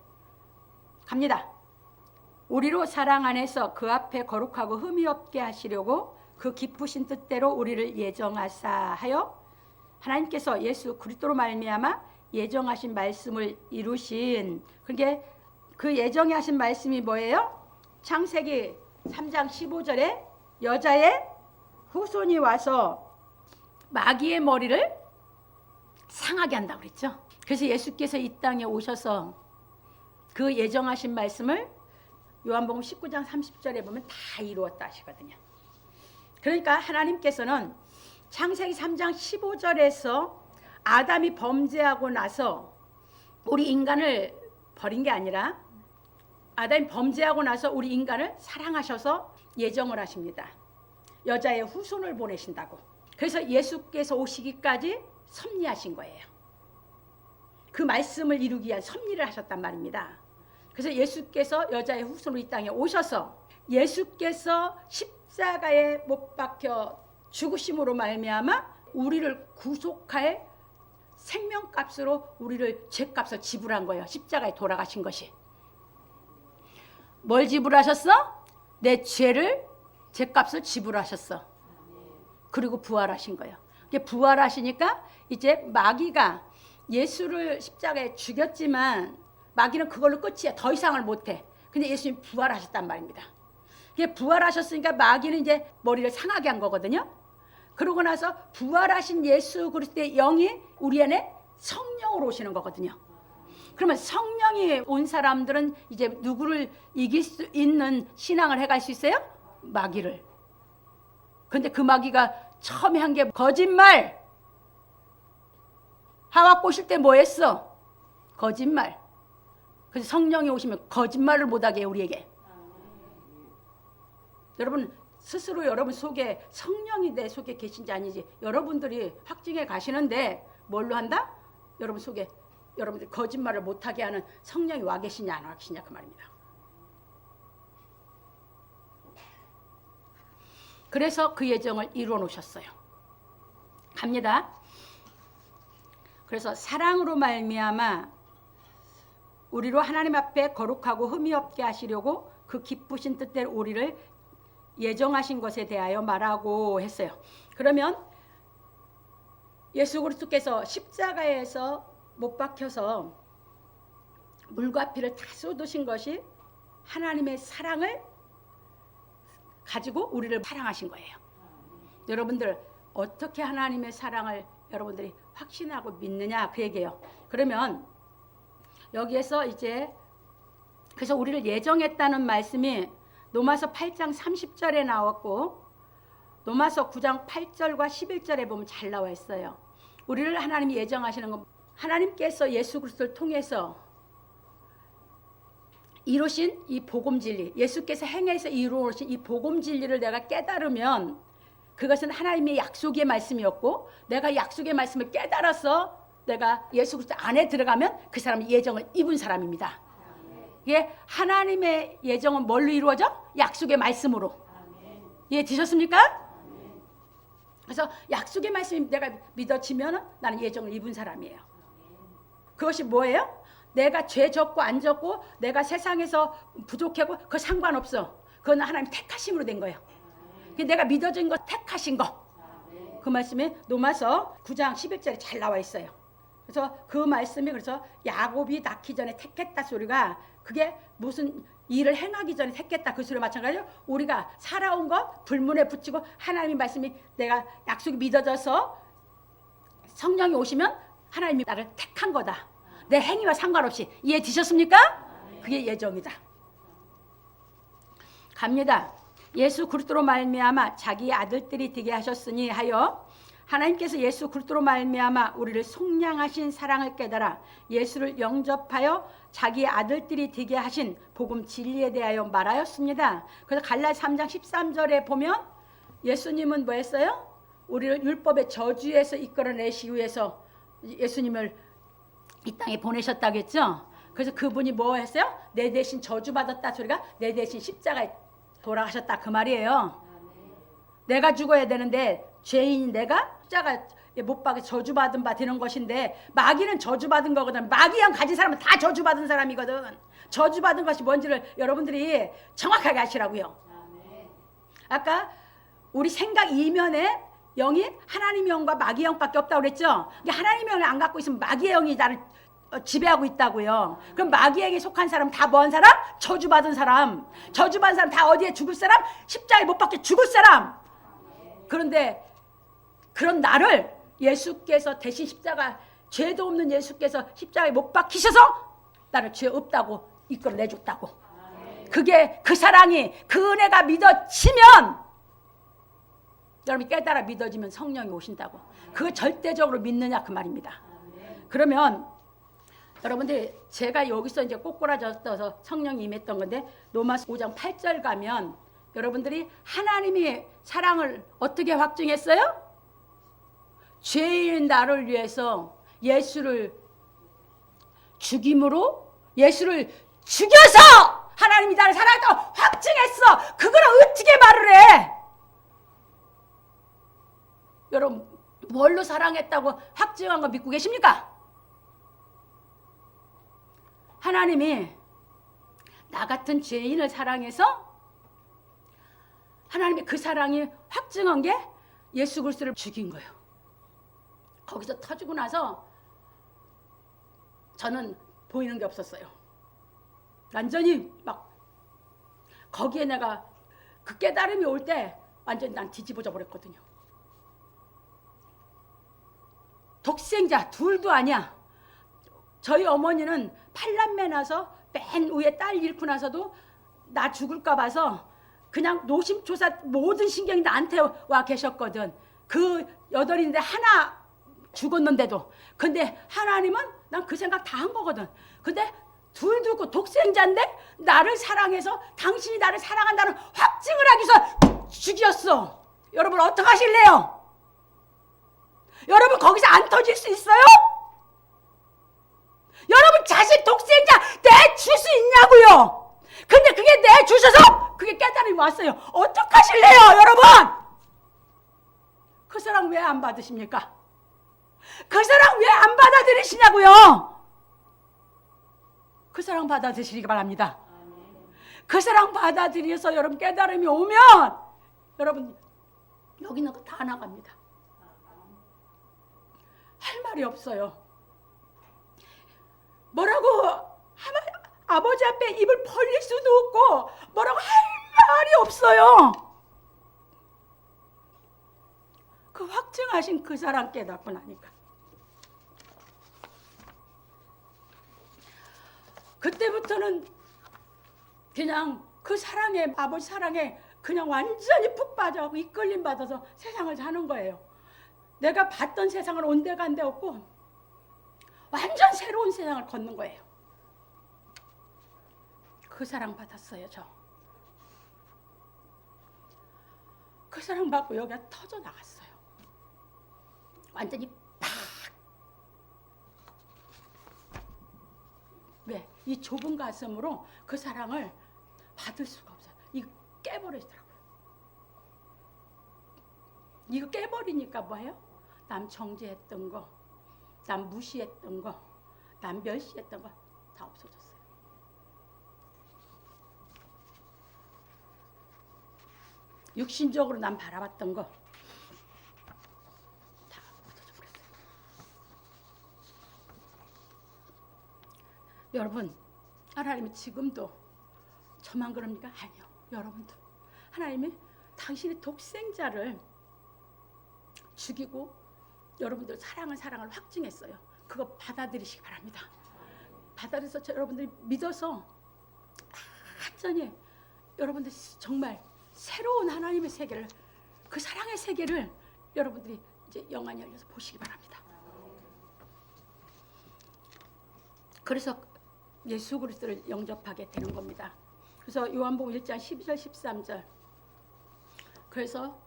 갑니다. 우리로 사랑 안에서 그 앞에 거룩하고 흠이 없게 하시려고 그 기쁘신 뜻대로 우리를 예정하사 하여 하나님께서 예수 그리스도로 말미암아 예정하신 말씀을 이루신, 그게 그 예정에 하신 말씀이 뭐예요? 창세기 3장 15절에 여자의 후손이 와서 마귀의 머리를 상하게 한다고 그랬죠. 그래서 예수께서 이 땅에 오셔서 그 예정하신 말씀을 요한복음 19장 30절에 보면 다 이루었다 하시거든요. 그러니까 하나님께서는 창세기 3장 15절에서 아담이 범죄하고 나서 우리 인간을 버린 게 아니라 아담이 범죄하고 나서 우리 인간을 사랑하셔서 예정을 하십니다. 여자의 후손을 보내신다고. 그래서 예수께서 오시기까지 섭리하신 거예요. 그 말씀을 이루기 위한 섭리를 하셨단 말입니다. 그래서 예수께서 여자의 후손으로 이 땅에 오셔서 예수께서 십자가에 못 박혀 죽으심으로 말미암아 우리를 구속할 생명값으로 우리를 죄값을 지불한 거예요. 십자가에 돌아가신 것이. 뭘 지불하셨어? 내 죄를, 죄값을 지불하셨어. 그리고 부활하신 거예요. 부활하시니까 이제 마귀가 예수를 십자가에 죽였지만 마귀는 그걸로 끝이야. 더 이상을 못해. 근데 예수님 부활하셨단 말입니다. 부활하셨으니까 마귀는 이제 머리를 상하게 한 거거든요. 그러고 나서 부활하신 예수 그리스도의 영이 우리 안에 성령으로 오시는 거거든요. 그러면 성령이 온 사람들은 이제 누구를 이길 수 있는 신앙을 해갈 수 있어요? 마귀를. 근데 그 마귀가 처음에 한 게 거짓말. 하와 꼬실 때 뭐 했어? 거짓말. 그래서 성령이 오시면 거짓말을 못하게 해요, 우리에게. 여러분 스스로 여러분 속에 성령이 내 속에 계신지 아닌지 여러분들이 확증해 가시는데 뭘로 한다? 여러분 속에 여러분들 거짓말을 못하게 하는 성령이 와 계시냐 안 와 계시냐 그 말입니다. 그래서 그 예정을 이루어 놓으셨어요. 갑니다. 그래서 사랑으로 말미암아 우리로 하나님 앞에 거룩하고 흠이 없게 하시려고 그 기쁘신 뜻대로 우리를 예정하신 것에 대하여 말하고 했어요. 그러면 예수 그리스도께서 십자가에서 못 박혀서 물과 피를 다 쏟으신 것이 하나님의 사랑을 가지고 우리를 사랑하신 거예요. 여러분들 어떻게 하나님의 사랑을 여러분들이 확신하고 믿느냐 그 얘기예요. 그러면 여기에서 이제 그래서 우리를 예정했다는 말씀이 로마서 8장 30절에 나왔고 로마서 9장 8절과 11절에 보면 잘 나와 있어요. 우리를 하나님이 예정하시는 건 하나님께서 예수 그리스도를 통해서 이루신 이 복음 진리, 예수께서 행해서 이루어진 이 복음 진리를 내가 깨달으면 그것은 하나님의 약속의 말씀이었고 내가 약속의 말씀을 깨달아서 내가 예수 그리스도 안에 들어가면 그 사람이 예정을 입은 사람입니다. 예, 하나님의 예정은 뭘로 이루어져? 약속의 말씀으로. 이해되셨습니까? 그래서 약속의 말씀이 내가 믿어지면 나는 예정을 입은 사람이에요. 그것이 뭐예요? 내가 죄 졌고 안 졌고 내가 세상에서 부족하고 그거 상관없어. 그건 하나님 택하심으로 된 거예요. 내가 믿어진 거 택하신 거. 그 말씀이 로마서 9장 11절에 잘 나와 있어요. 그래서 그 말씀이 그래서 야곱이 낳기 전에 택했다 소리가 그게 무슨 일을 행하기 전에 택했다 그 소리와 마찬가지로 우리가 살아온 것 불문에 붙이고 하나님의 말씀이 내가 약속이 믿어져서 성령이 오시면 하나님이 나를 택한 거다. 내 행위와 상관없이. 이해되셨습니까? 그게 예정이다. 갑니다. 예수 그리스도로 말미암아 자기 아들들이 되게 하셨으니 하여 하나님께서 예수 그리스도로 말미암아 우리를 속량하신 사랑을 깨달아 예수를 영접하여 자기 아들들이 되게 하신 복음 진리에 대하여 말하였습니다. 그래서 갈라디아 3장 13절에 보면 예수님은 뭐 했어요? 우리를 율법의 저주에서 이끌어내시기 위해서 예수님을 이 땅에 보내셨다고 했죠. 그래서 그분이 뭐 했어요? 내 대신 저주받았다 소리가 내 대신 십자가에 돌아가셨다 그 말이에요. 내가 죽어야 되는데 죄인 내가 십자가 못 박에 저주받은 바 되는 것인데 마귀는 저주받은 거거든. 마귀양 가진 사람은 다 저주받은 사람이거든. 저주받은 것이 뭔지를 여러분들이 정확하게 아시라고요. 아까 우리 생각 이면에 영이 하나님의 영과 마귀의 영밖에 없다고 그랬죠. 하나님의 영을 안 갖고 있으면 마귀의 영이 나를 지배하고 있다고요. 그럼 마귀에게 속한 사람 다 뭐한 사람? 저주받은 사람. 저주받은 사람 다 어디에 죽을 사람? 십자가에 못 박혀 죽을 사람. 그런데 그런 나를 예수께서 대신 십자가 죄도 없는 예수께서 십자가에 못 박히셔서 나를 죄 없다고 이끌어내줬다고. 그게 그 사랑이 그 은혜가 믿어지면 여러분이 깨달아 믿어지면 성령이 오신다고. 그거 절대적으로 믿느냐 그 말입니다. 그러면 여러분들 제가 여기서 이제 꼬꾸라져서 성령이 임했던 건데 로마서 5장 8절 가면 여러분들이 하나님이 사랑을 어떻게 확증했어요? 죄인 나를 위해서 예수를 죽임으로 예수를 죽여서 하나님이 나를 사랑했다고 확증했어. 그걸 어떻게 말을 해? 여러분 뭘로 사랑했다고 확증한 거 믿고 계십니까? 하나님이 나 같은 죄인을 사랑해서 하나님의 그 사랑이 확증한 게 예수 그리스도를 죽인 거예요. 거기서 터지고 나서 저는 보이는 게 없었어요. 완전히 막 거기에 내가 그 깨달음이 올 때 완전히 난 뒤집어져 버렸거든요. 독생자 둘도 아니야. 저희 어머니는 8남매 나서 맨 위에 딸 잃고 나서도 나 죽을까 봐서 그냥 노심초사 모든 신경이 나한테 와 계셨거든. 그 8인데 하나 죽었는데도. 근데 하나님은 난 그 생각 다 한 거거든. 근데 둘도 그 독생자인데 나를 사랑해서 당신이 나를 사랑한다는 확증을 하기 위해서 죽였어. 여러분 어떡하실래요? 여러분 거기서 안 터질 수 있어요? 여러분 자신 독생자 내줄 수 있냐고요? 근데 그게 내주셔서 그게 깨달음이 왔어요. 어떡하실래요 여러분? 그 사랑 왜 안 받으십니까? 그 사랑 왜 안 받아들이시냐고요? 그 사랑 받아들이시기 바랍니다. 그 사랑 받아들여서 여러분 깨달음이 오면 여러분 여기 있는 거 다 나갑니다. 할 말이 없어요. 뭐라고 아버지 앞에 입을 벌릴 수도 없고 뭐라고 할 말이 없어요. 그 확증하신 그 사랑 깨닫고 나니까 그때부터는 그냥 그 사랑에, 아버지 사랑에 그냥 완전히 푹 빠져 이끌림 받아서 세상을 사는 거예요. 내가 봤던 세상을 온데간데 없고 완전 새로운 세상을 걷는 거예요. 그 사랑 받았어요. 저 그 사랑 받고 여기가 터져 나갔어요. 완전히 팍. 왜? 이 좁은 가슴으로 그 사랑을 받을 수가 없어요. 이거 깨버리더라고요. 이거 깨버리니까 뭐예요? 남 정죄했던 거, 남 무시했던 거, 남 멸시했던 거 다 없어졌어요. 육신적으로 남 바라봤던 거 다 없어져 버렸어요. 여러분, 하나님이 지금도 저만 그럽니까? 아니요. 여러분도 하나님이 당신의 독생자를 죽이고 여러분들 사랑을 확증했어요. 그거 받아들이시기 바랍니다. 받아들여서 여러분들이 믿어서 완전히 여러분들 정말 새로운 하나님의 세계를, 그 사랑의 세계를 여러분들이 이제 영안이 열려서 보시기 바랍니다. 그래서 예수 그리스도를 영접하게 되는 겁니다. 그래서 요한복음 1장 12절 13절, 그래서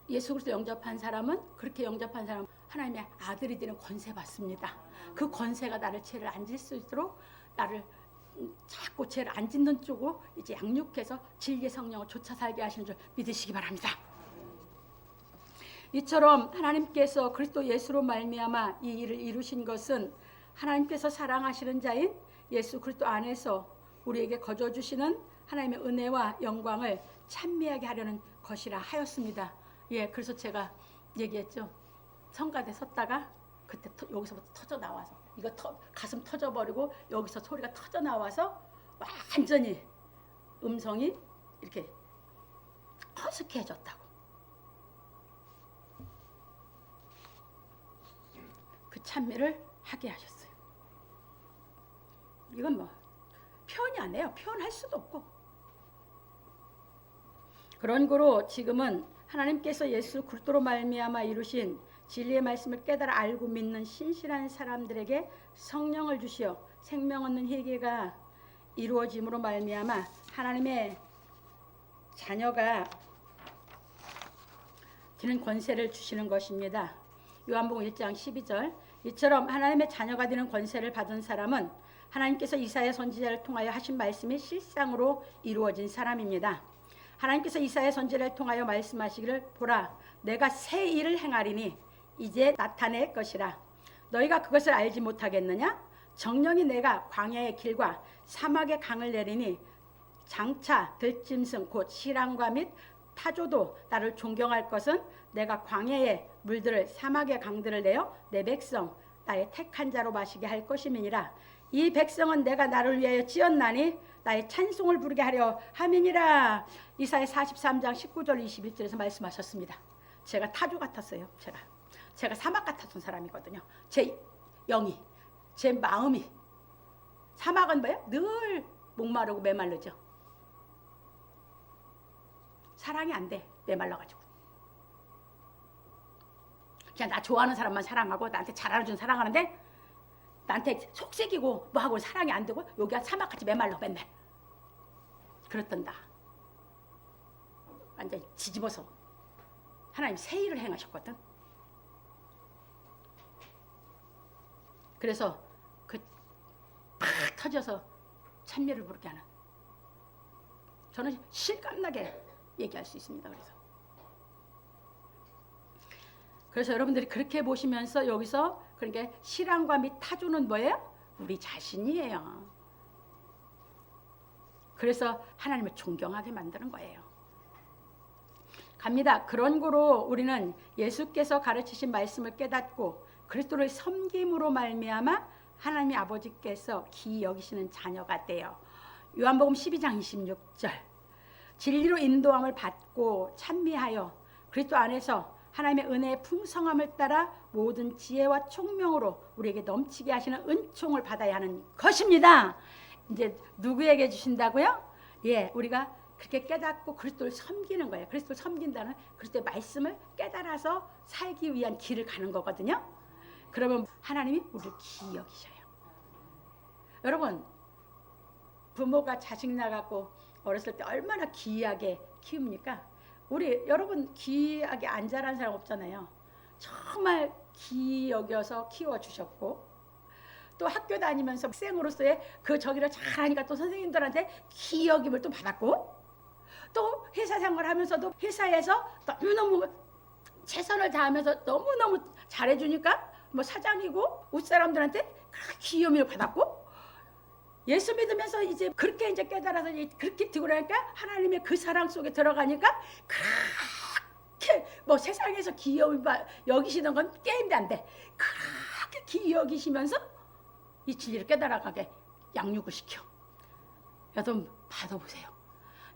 예수 그리스도 영접한 사람은, 그렇게 영접한 사람은 하나님의 아들이 되는 권세 받습니다. 그 권세가 나를 죄를 안 질 수 있도록 나를 자꾸 죄를 안 짓는 쪽으로 이제 양육해서 진리의 성령을 쫓아 살게 하시는 줄 믿으시기 바랍니다. 이처럼 하나님께서 그리스도 예수로 말미암아 이 일을 이루신 것은 하나님께서 사랑하시는 자인 예수 그리스도 안에서 우리에게 거저 주시는 하나님의 은혜와 영광을 찬미하게 하려는 것이라 하였습니다. 예, 그래서 제가 얘기했죠. 성가대 섰다가 그때 여기서부터 터져 나와서 이거 가슴 터져버리고 여기서 소리가 터져 나와서 완전히 음성이 이렇게 허스키해졌다고. 그 찬미를 하게 하셨어요. 이건 뭐 표현이 안 돼요. 표현할 수도 없고. 그런 거로 지금은 하나님께서 예수 그리스도로 말미암아 이루신 진리의 말씀을 깨달아 알고 믿는 신실한 사람들에게 성령을 주시어 생명 얻는 회개가 이루어짐으로 말미암아 하나님의 자녀가 되는 권세를 주시는 것입니다. 요한복음 1장 12절, 이처럼 하나님의 자녀가 되는 권세를 받은 사람은 하나님께서 이사야 선지자를 통하여 하신 말씀이 실상으로 이루어진 사람입니다. 하나님께서 이사야 선지자를 통하여 말씀하시기를, 보라, 내가 새 일을 행하리니 이제 나타낼 것이라. 너희가 그것을 알지 못하겠느냐? 정령이 내가 광야의 길과 사막의 강을 내리니 장차 들짐승 곧 시랑과 및 타조도 나를 존경할 것은 내가 광야의 물들을 사막의 강들을 내어 내 백성 나의 택한 자로 마시게 할 것임이니라. 이 백성은 내가 나를 위하여 지었나니 나의 찬송을 부르게 하려 함이니라. 이사야 43장 19절 21절에서 말씀하셨습니다. 제가 타조 같았어요. 제가 사막 같았던 사람이거든요. 제 영이, 제 마음이. 사막은 뭐예요? 늘 목마르고 메말르죠. 사랑이 안 돼. 메말라가지고. 그냥 나 좋아하는 사람만 사랑하고 나한테 잘 알아주는 사랑하는데 나한테 속색이고 뭐하고 사랑이 안 되고 여기가 사막같이 메말라 맨날. 그렇단다. 완전히 뒤집어서 하나님 새 일을 행하셨거든. 그래서 팍 터져서 찬미를 부르게 하는, 저는 실감나게 얘기할 수 있습니다. 그래서 여러분들이 그렇게 보시면서 여기서 그러니까 시랑과 및 타조는 뭐예요? 우리 자신이에요. 그래서 하나님을 존경하게 만드는 거예요. 갑니다. 그런 거로 우리는 예수께서 가르치신 말씀을 깨닫고 그리스도를 섬김으로 말미암아 하나님의 아버지께서 기이 여기시는 자녀가 돼요. 요한복음 12장 26절, 진리로 인도함을 받고 찬미하여 그리스도 안에서 하나님의 은혜의 풍성함을 따라 모든 지혜와 총명으로 우리에게 넘치게 하시는 은총을 받아야 하는 것입니다. 이제 누구에게 주신다고요? 예, 우리가 그렇게 깨닫고 그리스도를 섬기는 거예요. 그리스도를 섬긴다는 그리스도의 말씀을 깨달아서 살기 위한 길을 가는 거거든요. 그러면 하나님이 우리를 기이 여기셔요. 여러분, 부모가 자식 낳아갖고 어렸을 때 얼마나 기이하게 키웁니까? 우리 여러분 기이하게 안 자란 사람 없잖아요. 정말 기이 여겨서 키워주셨고, 또 학교 다니면서 학생으로서의 그 저기를 잘하니까 또 선생님들한테 기이 여김을 또 받았고, 또 회사 생활하면서도 회사에서 너무너무 최선을 다하면서 너무너무 잘해주니까 뭐 사장이고 윗사람들한테 기이 여김을 받았고, 예수 믿으면서 이제 그렇게 이제 깨달아서 이제 그렇게 되고 나니까 하나님의 그 사랑 속에 들어가니까 그렇게 뭐 세상에서 기이 여기시는 건 게임도 안 돼. 그렇게 기이 여기시면서 이 진리를 깨달아가게 양육을 시켜. 여러분 받아보세요.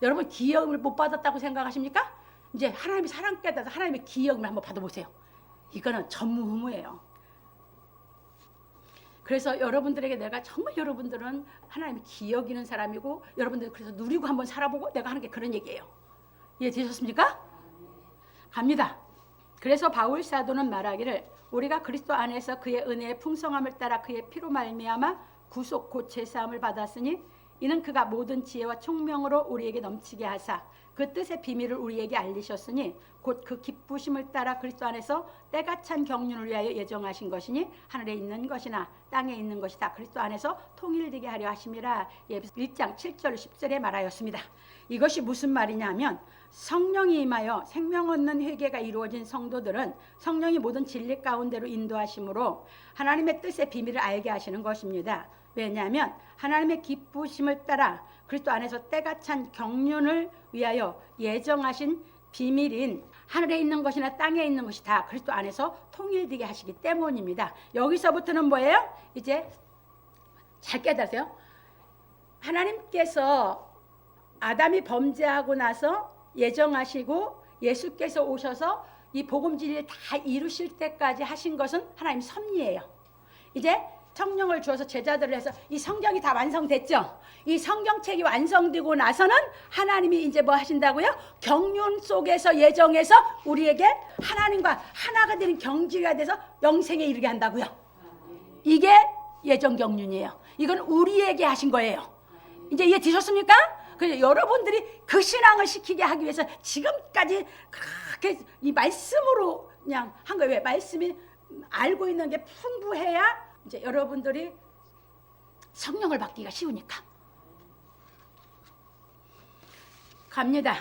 여러분 기이 여김을 못 받았다고 생각하십니까? 이제 하나님의 사랑 깨달아서 하나님의 기이 여김을 한번 받아보세요. 이거는 전무후무예요. 그래서 여러분들에게 내가 정말 여러분들은 하나님이 기이 여기는 사람이고, 여러분들 그래서 누리고 한번 살아보고 내가 하는 게 그런 얘기예요. 이해되셨습니까? 갑니다. 그래서 바울 사도는 말하기를 우리가 그리스도 안에서 그의 은혜의 풍성함을 따라 그의 피로 말미암아 구속 곧 제사함을 받았으니 이는 그가 모든 지혜와 총명으로 우리에게 넘치게 하사 그 뜻의 비밀을 우리에게 알리셨으니 곧 그 기쁘심을 따라 그리스도 안에서 때가 찬 경륜을 위하여 예정하신 것이니 하늘에 있는 것이나 땅에 있는 것이 다 그리스도 안에서 통일되게 하려 하심이라. 예배서 1장 7절 10절에 말하였습니다. 이것이 무슨 말이냐면 성령이 임하여 생명 얻는 회개가 이루어진 성도들은 성령이 모든 진리 가운데로 인도하심으로 하나님의 뜻의 비밀을 알게 하시는 것입니다. 왜냐하면 하나님의 기쁘심을 따라 그리스도 안에서 때가 찬 경륜을 위하여 예정하신 비밀인 하늘에 있는 것이나 땅에 있는 것이 다 그리스도 안에서 통일되게 하시기 때문입니다. 여기서부터는 뭐예요? 이제 잘 깨달으세요. 하나님께서 아담이 범죄하고 나서 예정하시고 예수께서 오셔서 이 복음 진리를 다 이루실 때까지 하신 것은 하나님 섭리예요. 이제 성령을 주어서 제자들을 해서 이 성경이 다 완성됐죠. 이 성경책이 완성되고 나서는 하나님이 이제 뭐 하신다고요? 경륜 속에서 예정해서 우리에게 하나님과 하나가 되는 경지가 돼서 영생에 이르게 한다고요. 이게 예정 경륜이에요. 이건 우리에게 하신 거예요. 이제 이해 되셨습니까? 그래서 여러분들이 그 신앙을 시키게 하기 위해서 지금까지 그렇게 이 말씀으로 그냥 한 거예요. 왜? 말씀이 알고 있는 게 풍부해야 이제 여러분들이 성령을 받기가 쉬우니까. 갑니다.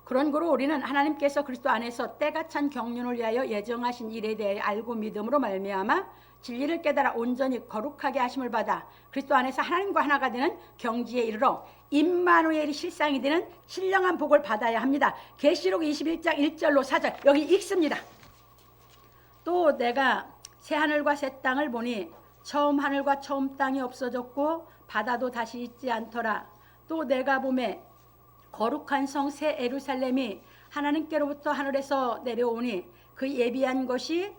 그런 거로 우리는 하나님께서 그리스도 안에서 때가 찬 경륜을 위하여 예정하신 일에 대해 알고 믿음으로 말미암아 진리를 깨달아 온전히 거룩하게 하심을 받아 그리스도 안에서 하나님과 하나가 되는 경지에 이르러 임마누엘이 실상이 되는 신령한 복을 받아야 합니다. 계시록 21장 1절로 4절 여기 읽습니다. 또 내가 새 하늘과 새 땅을 보니 처음 하늘과 처음 땅이 없어졌고 바다도 다시 있지 않더라. 또 내가 보매 거룩한 성 새 예루살렘이 하나님께로부터 하늘에서 내려오니 그 예비한 것이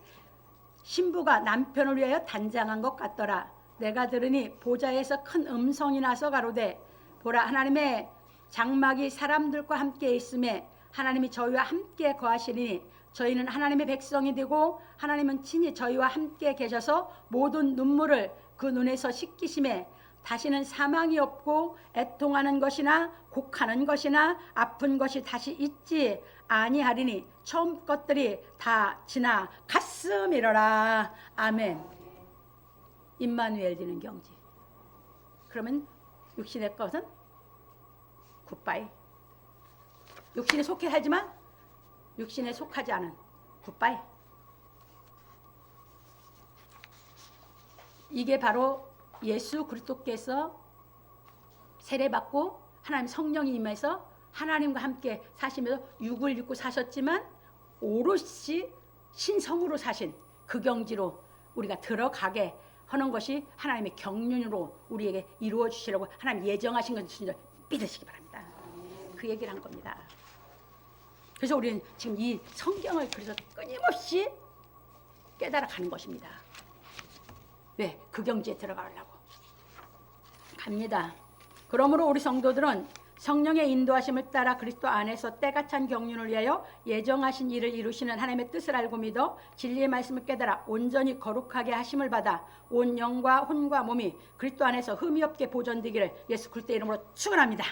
신부가 남편을 위하여 단장한 것 같더라. 내가 들으니 보좌에서 큰 음성이 나서 가로되 보라 하나님의 장막이 사람들과 함께 있음에 하나님이 저희와 함께 거하시리니 저희는 하나님의 백성이 되고 하나님은 친히 저희와 함께 계셔서 모든 눈물을 그 눈에서 씻기심에 다시는 사망이 없고 애통하는 것이나 곡하는 것이나 아픈 것이 다시 있지 아니하리니 처음 것들이 다 지나갔음이로라. 아멘. 임마누엘 되는 경지. 그러면 육신의 것은 굿바이. 육신에 속해 살지만 육신에 속하지 않은 굿바이. 이게 바로 예수 그리스도께서 세례받고 하나님 성령이 임해서 하나님과 함께 사시면서 육을 입고 사셨지만 오롯이 신성으로 사신 그 경지로 우리가 들어가게 하는 것이 하나님의 경륜으로 우리에게 이루어 주시려고 하나님 예정하신 것을 믿으시기 바랍니다. 그 얘기를 한 겁니다. 그래서 우리는 지금 이 성경을 그래서 끊임없이 깨달아 가는 것입니다. 왜? 그 경지에 들어가려고. 합니다. 그러므로 우리 성도들은 성령의 인도하심을 따라 그리스도 안에서 때가 찬 경륜을 위하여 예정하신 일을 이루시는 하나님의 뜻을 알고 믿어 진리의 말씀을 깨달아 온전히 거룩하게 하심을 받아 온 영과 혼과 몸이 그리스도 안에서 흠이 없게 보존되기를 예수 그리스도의 이름으로 축원합니다.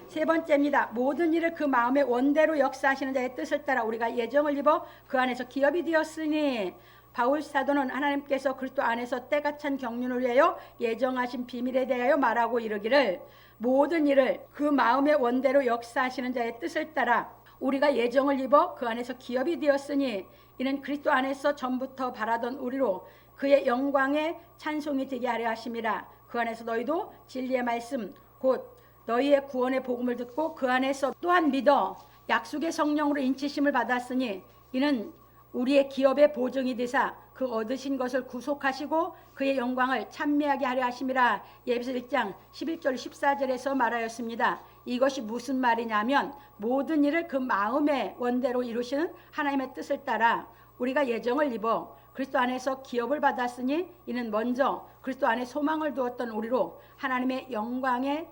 세 번째입니다. 모든 일을 그 마음의 원대로 역사하시는 자의 뜻을 따라 우리가 예정을 입어 그 안에서 기업이 되었으니, 바울 사도는 하나님께서 그리스도 안에서 때가 찬 경륜을 위하여 예정하신 비밀에 대하여 말하고 이르기를, 모든 일을 그 마음의 원대로 역사하시는 자의 뜻을 따라 우리가 예정을 입어 그 안에서 기업이 되었으니, 이는 그리스도 안에서 전부터 바라던 우리로 그의 영광의 찬송이 되게 하려 하심이라. 그 안에서 너희도 진리의 말씀 곧 너희의 구원의 복음을 듣고 그 안에서 또한 믿어 약속의 성령으로 인치심을 받았으니, 이는 우리의 기업의 보증이 되사 그 얻으신 것을 구속하시고 그의 영광을 찬미하게 하려 하심이라. 예배서 1장 11절 14절에서 말하였습니다. 이것이 무슨 말이냐면, 모든 일을 그 마음의 원대로 이루시는 하나님의 뜻을 따라 우리가 예정을 입어 그리스도 안에서 기업을 받았으니, 이는 먼저 그리스도 안에 소망을 두었던 우리로 하나님의 영광에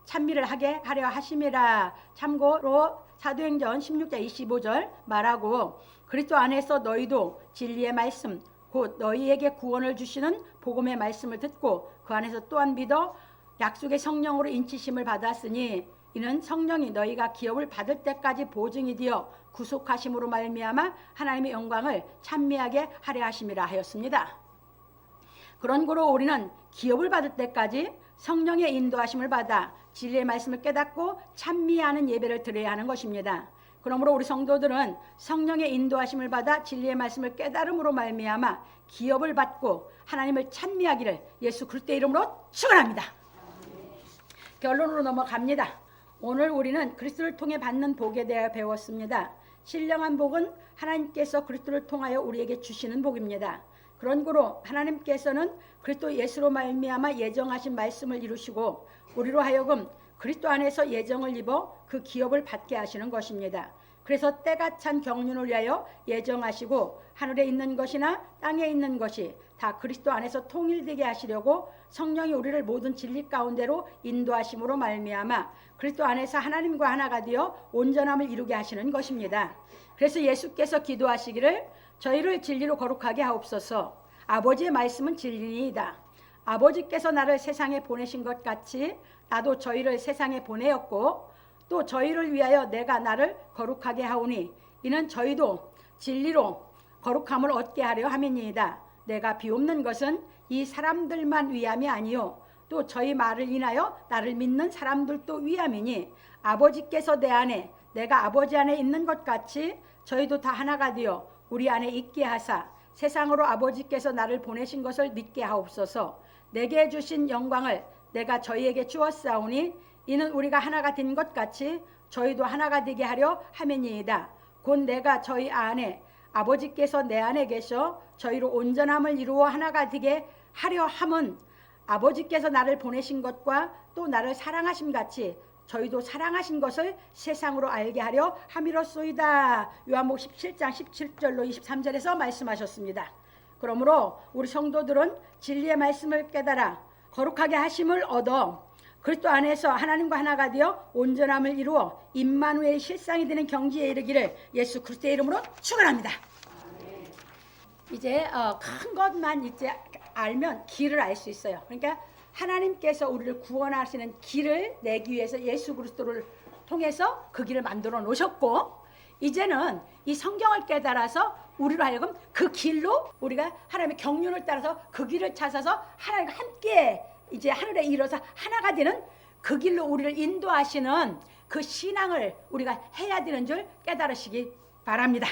찬미를 하게 하려 하심이라. 참고로 사도행전 16장 25절 말하고, 그리스도 안에서 너희도 진리의 말씀 곧 너희에게 구원을 주시는 복음의 말씀을 듣고 그 안에서 또한 믿어 약속의 성령으로 인치심을 받았으니, 이는 성령이 너희가 기업을 받을 때까지 보증이 되어 구속하심으로 말미암아 하나님의 영광을 찬미하게 하려 하심이라 하였습니다. 그런 고로 우리는 기업을 받을 때까지 성령의 인도하심을 받아 진리의 말씀을 깨닫고 찬미하는 예배를 드려야 하는 것입니다. 그러므로 우리 성도들은 성령의 인도하심을 받아 진리의 말씀을 깨달음으로 말미암아 기업을 받고 하나님을 찬미하기를 예수 그리스도의 이름으로 축원합니다. 결론으로 넘어갑니다. 오늘 우리는 그리스도를 통해 받는 복에 대하여 배웠습니다. 신령한 복은 하나님께서 그리스도를 통하여 우리에게 주시는 복입니다. 그런 고로 하나님께서는 그리스도 예수로 말미암아 예정하신 말씀을 이루시고 우리로 하여금 그리스도 안에서 예정을 입어 그 기업을 받게 하시는 것입니다. 그래서 때가 찬 경륜을 위하여 예정하시고 하늘에 있는 것이나 땅에 있는 것이 다 그리스도 안에서 통일되게 하시려고 성령이 우리를 모든 진리 가운데로 인도하심으로 말미암아 그리스도 안에서 하나님과 하나가 되어 온전함을 이루게 하시는 것입니다. 그래서 예수께서 기도하시기를, 저희를 진리로 거룩하게 하옵소서. 아버지의 말씀은 진리이다. 아버지께서 나를 세상에 보내신 것 같이 나도 저희를 세상에 보내었고 또 저희를 위하여 내가 나를 거룩하게 하오니, 이는 저희도 진리로 거룩함을 얻게 하려 함이니이다. 내가 비옵는 것은 이 사람들만 위함이 아니요 또 저희 말을 인하여 나를 믿는 사람들도 위함이니, 아버지께서 내 안에 내가 아버지 안에 있는 것 같이 저희도 다 하나가 되어 우리 안에 있게 하사 세상으로 아버지께서 나를 보내신 것을 믿게 하옵소서. 내게 주신 영광을 내가 저희에게 주었사오니, 이는 우리가 하나가 된 것 같이 저희도 하나가 되게 하려 함이니이다. 곧 내가 저희 안에 아버지께서 내 안에 계셔 저희로 온전함을 이루어 하나가 되게 하려 함은, 아버지께서 나를 보내신 것과 또 나를 사랑하심 같이 저희도 사랑하신 것을 세상으로 알게 하려 함이로소이다. 요한복음 17장 17절로 23절에서 말씀하셨습니다. 그러므로 우리 성도들은 진리의 말씀을 깨달아 거룩하게 하심을 얻어 그리스도 안에서 하나님과 하나가 되어 온전함을 이루어 임마누엘의 실상이 되는 경지에 이르기를 예수 그리스도의 이름으로 축원합니다. 이제 큰 것만 이제 알면 길을 알 수 있어요. 그러니까 하나님께서 우리를 구원하시는 길을 내기 위해서 예수 그리스도를 통해서 그 길을 만들어 놓으셨고, 이제는 이 성경을 깨달아서 우리로 하여금 그 길로 우리가 하나님의 경륜을 따라서 그 길을 찾아서 하나님과 함께 이제 하늘에 이르러서 하나가 되는 그 길로 우리를 인도하시는 그 신앙을 우리가 해야 되는 줄 깨달으시기 바랍니다.